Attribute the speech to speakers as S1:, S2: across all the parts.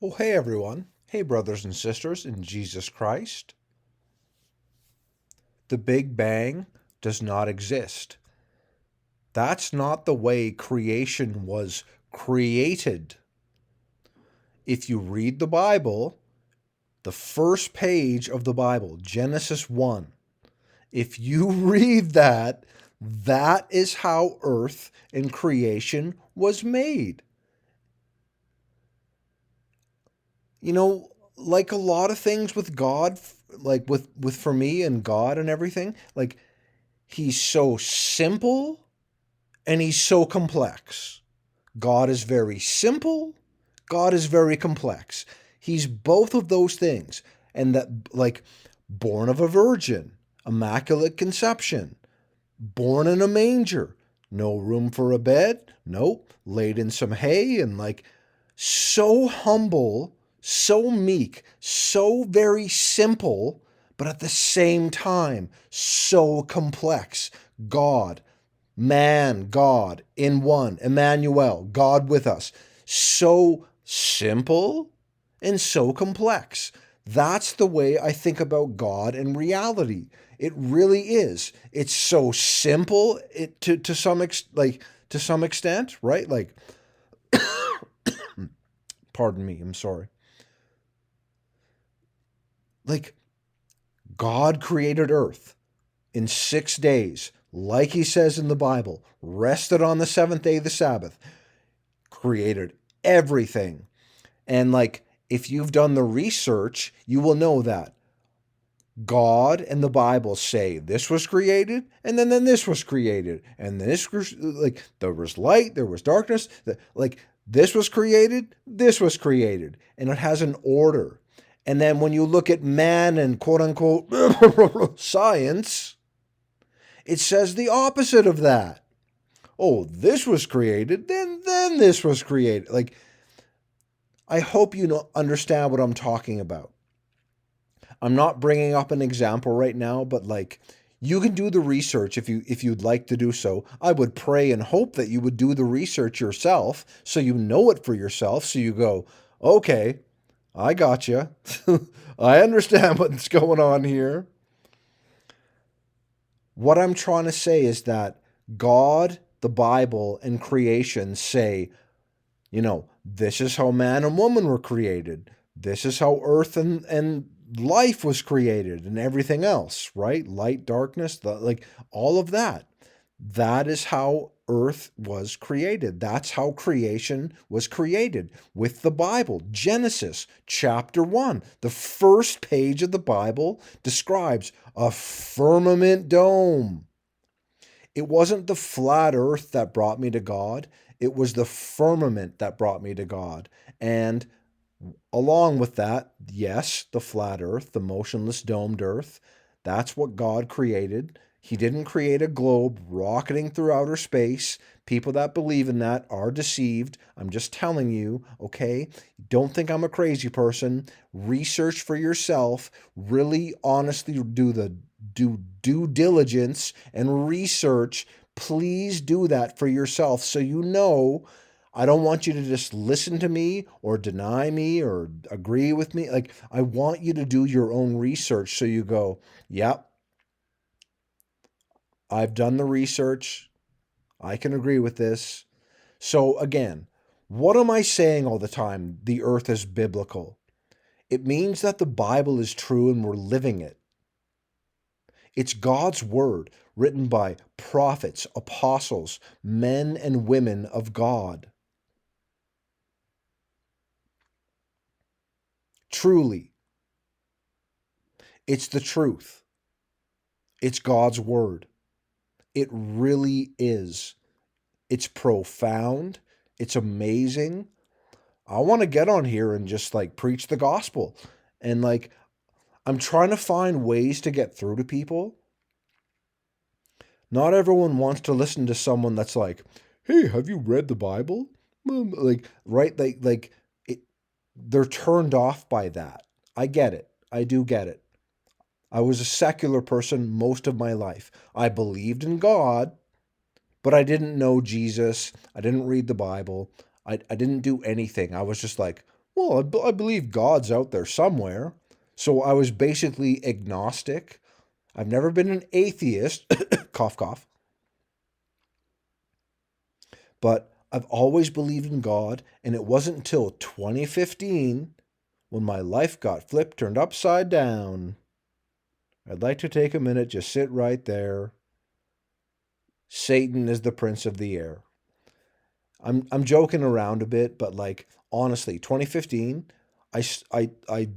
S1: Oh, hey everyone. Hey, brothers and sisters in Jesus Christ. The Big Bang does not exist. That's not the way creation was created. If you read the Bible, the first page of the Bible, Genesis 1, if you read that, that is how earth and creation was made. Like a lot of things with God, like with for me and God and everything, like he's so simple and he's so complex. God is very simple, God is very complex. He's both of those things. And that, like, born of a virgin, immaculate conception, born in a manger, no room for a bed, nope, laid in some hay, and like so humble, so meek, so very simple, but at the same time, so complex. God, man, God in one, Emmanuel, God with us. So simple and so complex. That's the way I think about God and reality. It really is. It's so simple to to some extent, right? Like, pardon me, I'm sorry. Like, God created earth in 6 days, like he says in the Bible, rested on the seventh day, the Sabbath, created everything. And like, if you've done the research, you will know that God and the Bible say this was created, and then this was created, and this was like there was light, there was darkness, like this was created, this was created, and it has an order. And then when you look at man and quote unquote science, it says the opposite of that. Oh, this was created, then this was created. Like, I hope you understand what I'm talking about. I'm not bringing up an example right now, but like, you can do the research if you'd like to do so. I would pray and hope that you would do the research yourself so you know it for yourself, so you go, "Okay, I got you. I understand what's going on here." What I'm trying to say is that God, the Bible, and creation say, this is how man and woman were created. This is how earth and life was created and everything else, right? Light, darkness, like all of that. That is how earth was created. That's how creation was created with the Bible. Genesis chapter 1, the first page of the Bible describes a firmament dome. It wasn't the flat earth that brought me to God. It was the firmament that brought me to God. And along with that, yes, the flat earth, the motionless domed earth, that's what God created. He didn't create a globe rocketing through outer space. People that believe in that are deceived. I'm just telling you, okay? Don't think I'm a crazy person. Research for yourself. Really honestly do due diligence and research. Please do that for yourself so you know. I don't want you to just listen to me or deny me or agree with me. Like, I want you to do your own research so you go, yep, I've done the research. I can agree with this. So, again, what am I saying all the time? The earth is biblical. It means that the Bible is true and we're living it. It's God's word written by prophets, apostles, men and women of God. Truly, it's the truth. It's God's word. It really is. It's profound. It's amazing. I want to get on here and just like preach the gospel. And like, I'm trying to find ways to get through to people. Not everyone wants to listen to someone that's like, "Hey, have you read the Bible?" Like, right? Like it, they're turned off by that. I get it. I do get it. I was a secular person most of my life. I believed in God, but I didn't know Jesus. I didn't read the Bible. I didn't do anything. I was just like, Well, I believe God's out there somewhere. So I was basically agnostic. I've never been an atheist, cough, cough, but I've always believed in God. And it wasn't until 2015 when my life got turned upside down. I'd like to take a minute, just sit right there. Satan is the prince of the air. I'm joking around a bit, but like honestly, 2015, I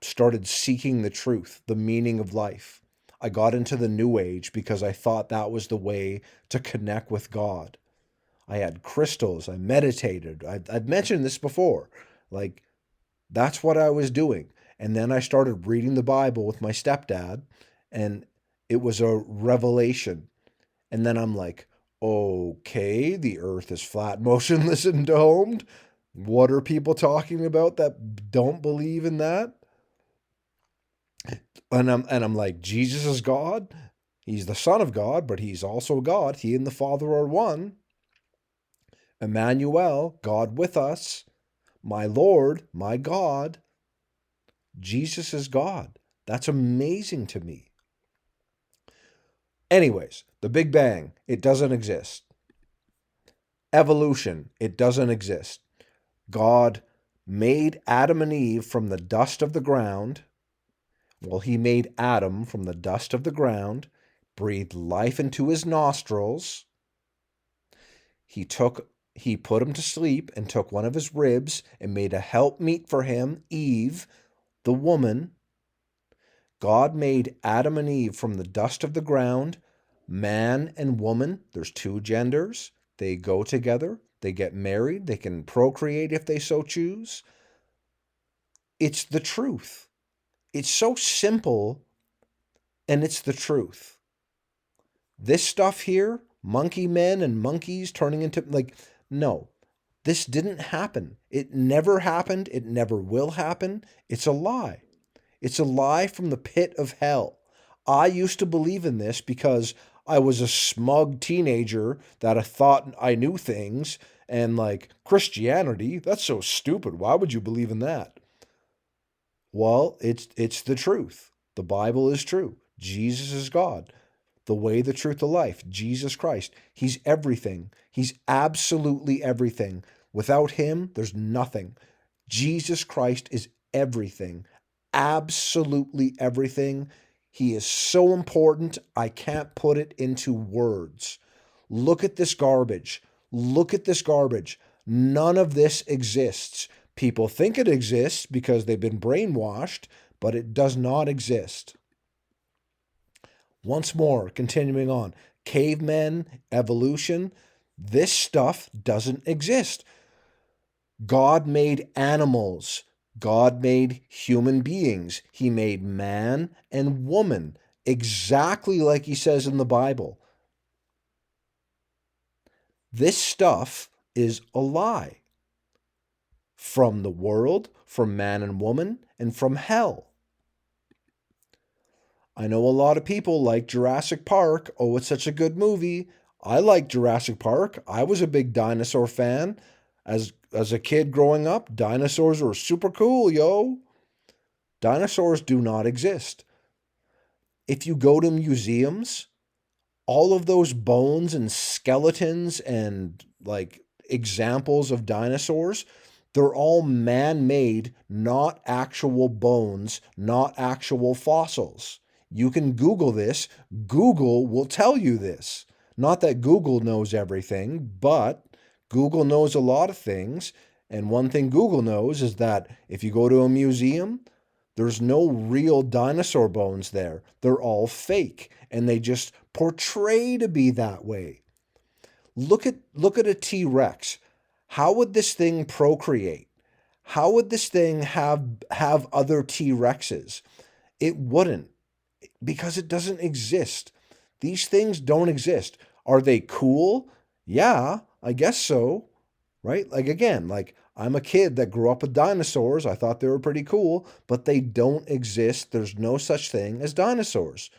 S1: started seeking the truth, the meaning of life. I got into the new age because I thought that was the way to connect with God. I had crystals, I meditated. I've mentioned this before. Like that's what I was doing. And then I started reading the Bible with my stepdad, and it was a revelation. And then I'm like, okay, the earth is flat, motionless, and domed. What are people talking about that don't believe in that? And I'm like, Jesus is God. He's the Son of God, but he's also God. He and the Father are one. Emmanuel, God with us. My Lord, my God. Jesus is God. That's amazing to me. Anyways, the Big Bang, it doesn't exist. Evolution, it doesn't exist. God made Adam and Eve from the dust of the ground. Well, he made Adam from the dust of the ground, breathed life into his nostrils. He put him to sleep and took one of his ribs and made a helpmeet for him, Eve, the woman. God made Adam and Eve from the dust of the ground, man and woman. There's two genders. They go together. They get married. They can procreate if they so choose. It's the truth. It's so simple, and it's the truth. This stuff here, monkey men and monkeys turning into, like, no, this didn't happen. It never happened. It never will happen. It's a lie. It's a lie from the pit of hell. I used to believe in this because I was a smug teenager that I thought I knew things, and like Christianity, that's so stupid. Why would you believe in that? Well, it's the truth. The Bible is true. Jesus is God. The way, the truth, the life. Jesus Christ. He's everything. He's absolutely everything. Without him, there's nothing. Jesus Christ is everything. Absolutely everything. He is so important, I can't put it into words. Look at this garbage. Look at this garbage. None of this exists. People think it exists because they've been brainwashed, but it does not exist. Once more, continuing on. Cavemen, evolution, this stuff doesn't exist. God made animals. God made human beings. He made man and woman, exactly like he says in the Bible. This stuff is a lie. From the world, from man and woman, and from hell. I know a lot of people like Jurassic Park. Oh, it's such a good movie. I like Jurassic Park. I was a big dinosaur fan. As a kid growing up, dinosaurs were super cool, yo. Dinosaurs do not exist. If you go to museums, all of those bones and skeletons and like examples of dinosaurs, they're all man-made, not actual bones, not actual fossils. You can Google this. Google will tell you this. Not that Google knows everything, but Google knows a lot of things. And one thing Google knows is that if you go to a museum, there's no real dinosaur bones there. They're all fake, and they just portray to be that way. Look at a T-Rex. How would this thing procreate? How would this thing have other T-Rexes? It wouldn't, because it doesn't exist. These things don't exist. Are they cool? Yeah, I guess so. Right? Like again, like I'm a kid that grew up with dinosaurs. I thought they were pretty cool, but they don't exist. There's no such thing as dinosaurs.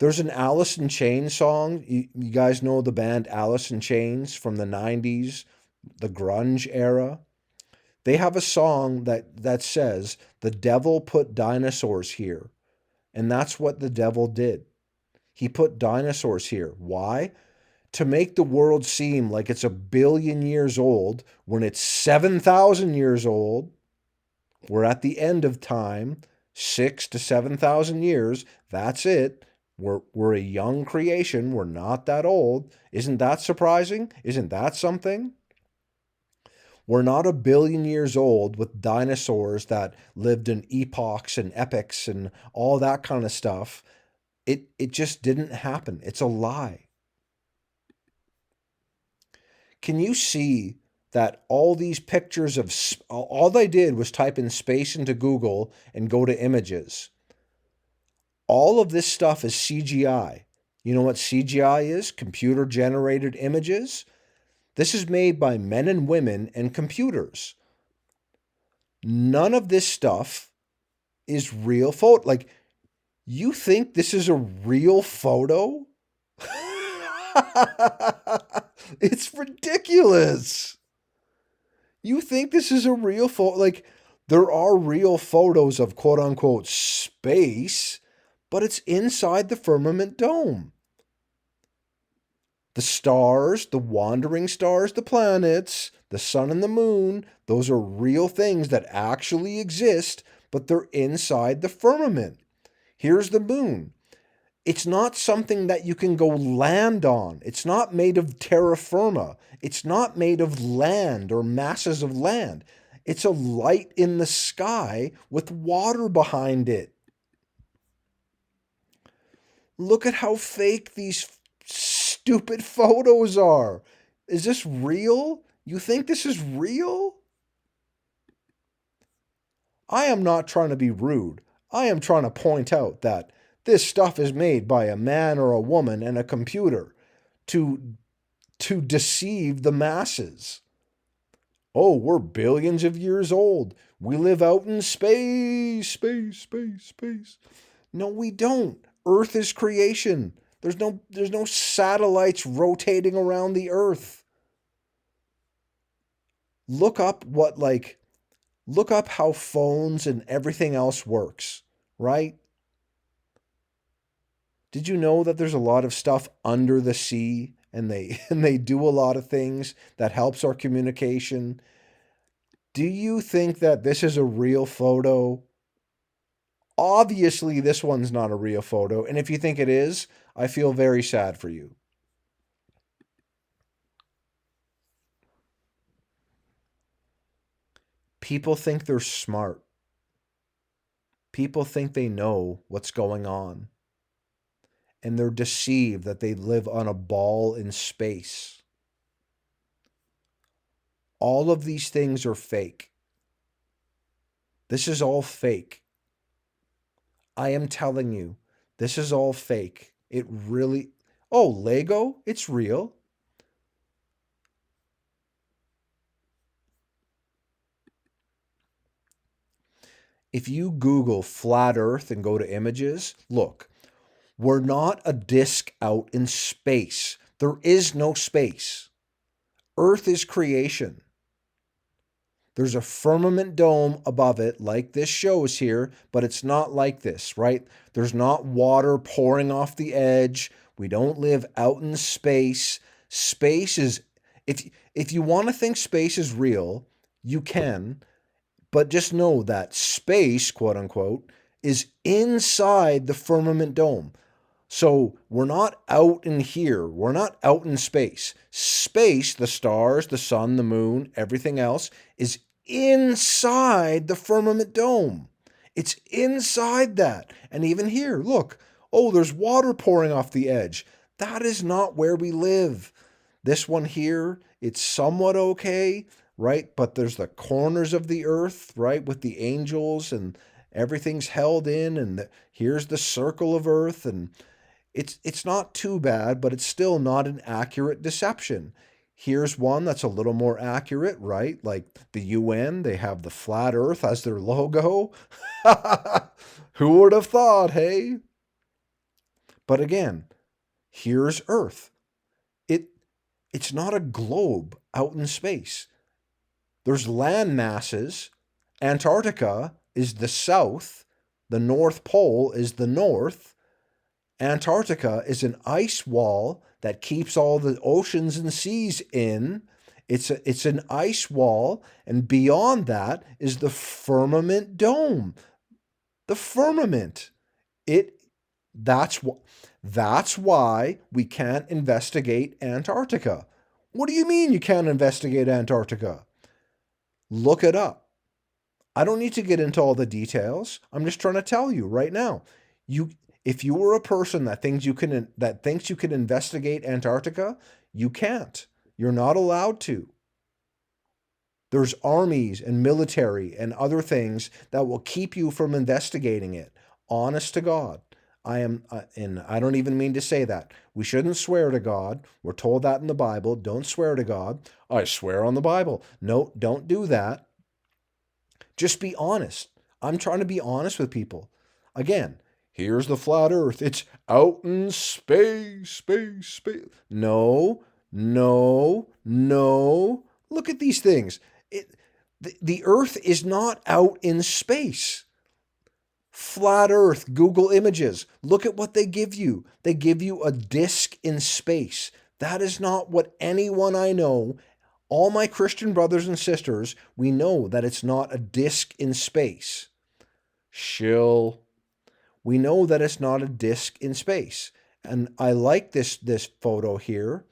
S1: There's an Alice in Chains song. You guys know the band Alice in Chains from the 90s, the grunge era. They have a song that says the devil put dinosaurs here. And that's what the devil did. He put dinosaurs here. Why? To make the world seem like it's 1 billion years old when it's 7,000 years old. We're at the end of time, 6 to 7,000 years. That's it. We're a young creation. We're not that old. Isn't that surprising? Isn't that something? We're not 1 billion years old with dinosaurs that lived in epochs and epochs and all that kind of stuff. It just didn't happen. It's a lie. Can you see that all these pictures of all they did was type in space into Google and go to images? All of this stuff is CGI. You know what CGI is? Computer generated images. This is made by men and women and computers. None of this stuff is real photo. Like, you think this is a real photo? It's ridiculous. You think this is a real photo? Like, there are real photos of quote unquote space, but it's inside the firmament dome. The stars, the wandering stars, the planets, the sun and the moon, those are real things that actually exist, but they're inside the firmament. Here's the moon. It's not something that you can go land on. It's not made of terra firma. It's not made of land or masses of land. It's a light in the sky with water behind it. Look at how fake these stupid photos are. Is this real? You think this is real? I am not trying to be rude. I am trying to point out that this stuff is made by a man or a woman and a computer to deceive the masses. Oh, we're billions of years old. We live out in space, space, space, space. No, we don't. Earth is creation. There's no satellites rotating around the earth. Look up look up how phones and everything else works, right? Did you know that there's a lot of stuff under the sea and they and they do a lot of things that helps our communication? Do you think that this is a real photo? Obviously, this one's not a real photo, and if you think it is, I feel very sad for you. People think they're smart. People think they know what's going on, and they're deceived that they live on a ball in space. All of these things are fake. This is all fake. I am telling you, this is all fake. It really. Oh, Lego? It's real. If you Google flat Earth and go to images, look, we're not a disk out in space. There is no space. Earth is creation. There's a firmament dome above it, like this shows here, but it's not like this, right? There's not water pouring off the edge. We don't live out in space. Space is, if you want to think space is real, you can, but just know that space, quote unquote, is inside the firmament dome. So we're not out in here. We're not out in space. Space, the stars, the sun, the moon, everything else, is inside the firmament dome. It's inside that. And even here, look. Oh, there's water pouring off the edge. That is not where we live. This one here, it's somewhat okay, right? But there's the corners of the earth, right, with the angels and everything's held in, and here's the circle of earth, and it's not too bad, but it's still not an accurate deception. Here's one that's a little more accurate, right? Like the UN, they have the flat earth as their logo. Who would have thought, hey? But again, here's Earth. It it's not a globe out in space. There's land masses. Antarctica is the south. The North Pole is the north. Antarctica is an ice wall that keeps all the oceans and seas in. It's an ice wall, and beyond that is the firmament dome. The firmament. It that's why we can't investigate Antarctica. What do you mean you can't investigate Antarctica? Look it up. I don't need to get into all the details. I'm just trying to tell you right now. If you were a person that thinks you can investigate Antarctica, you can't. You're not allowed to. There's armies and military and other things that will keep you from investigating it. Honest to God. And I don't even mean to say that. We shouldn't swear to God. We're told that in the Bible. Don't swear to God. I swear on the Bible. No, don't do that. Just be honest. I'm trying to be honest with people. Again, here's the flat earth. It's out in space. No. Look at these things. The earth is not out in space. Flat earth, Google Images. Look at what they give you. They give you a disc in space. That is not what anyone I know, all my Christian brothers and sisters, we know that it's not a disc in space. Shill. We know that it's not a disc in space. And I like this photo here,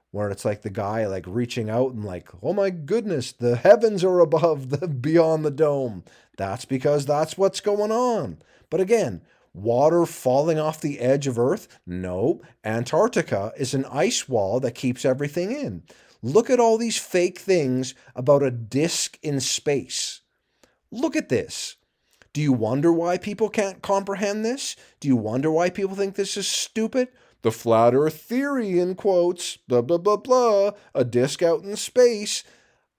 S1: where it's like the guy like reaching out and like, oh my goodness, the heavens are above beyond the dome. That's because that's what's going on. But again, water falling off the edge of Earth? No, Antarctica is an ice wall that keeps everything in. Look at all these fake things about a disc in space. Look at this. Do you wonder why people can't comprehend this? Do you wonder why people think this is stupid? The flat earth theory, in quotes, blah, blah, blah, blah, a disc out in space.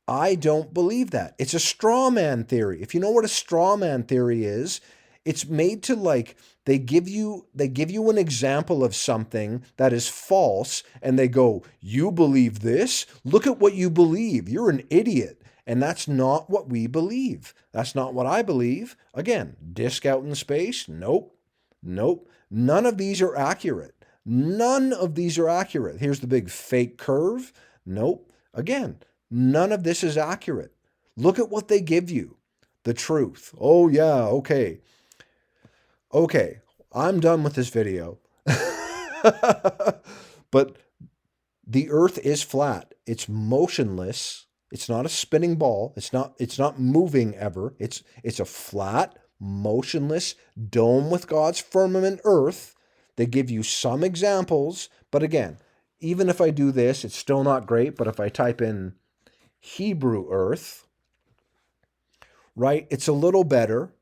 S1: I don't believe that. It's a straw man theory. If you know what a straw man theory is, it's made to like, they give you an example of something that is false, and they go, you believe this? Look at what you believe. You're an idiot. And that's not what we believe. That's not what I believe. Again, disc out in space? Nope. None of these are accurate. None of these are accurate. Here's the big fake curve. Nope. Again, none of this is accurate. Look at what they give you. The truth. Oh yeah, okay. Okay, I'm done with this video. But the earth is flat. It's motionless. It's not a spinning ball. It's not moving ever. It's a flat, motionless dome with God's firmament earth. They give you some examples, but again, even if I do this, it's still not great. But if I type in Hebrew earth, right, it's a little better.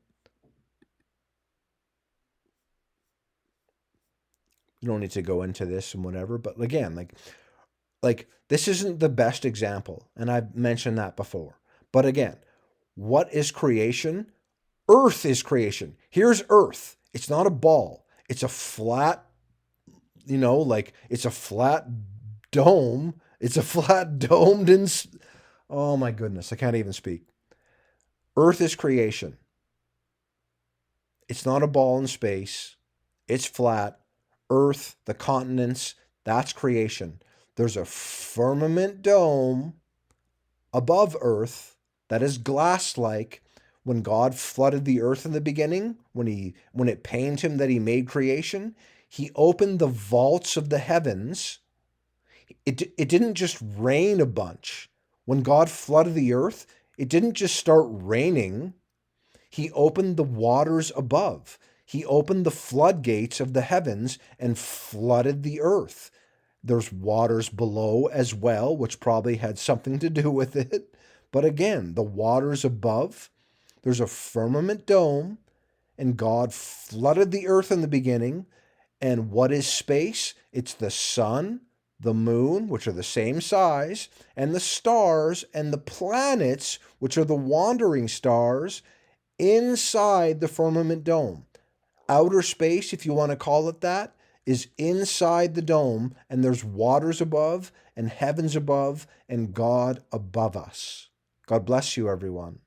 S1: You don't need to go into this and whatever, but again, like this isn't the best example, and I've mentioned that before. But again, what is creation? Earth is creation. Here's Earth. It's not a ball. It's a flat, like it's a flat dome. It's a flat domed oh my goodness, I can't even speak. Earth is creation. It's not a ball in space. It's flat. Earth, the continents, that's creation. There's a firmament dome above Earth that is glass-like. When God flooded the earth in the beginning, when it pained him that he made creation, he opened the vaults of the heavens. It didn't just rain a bunch. When God flooded the earth, it didn't just start raining. He opened the waters above. He opened the floodgates of the heavens and flooded the earth. There's waters below as well, which probably had something to do with it. But again, the waters above, there's a firmament dome, and God flooded the earth in the beginning. And what is space? It's the sun, the moon, which are the same size, and the stars and the planets, which are the wandering stars, inside the firmament dome. Outer space, if you want to call it that, is inside the dome, and there's waters above and heavens above and God above us. God bless you, everyone.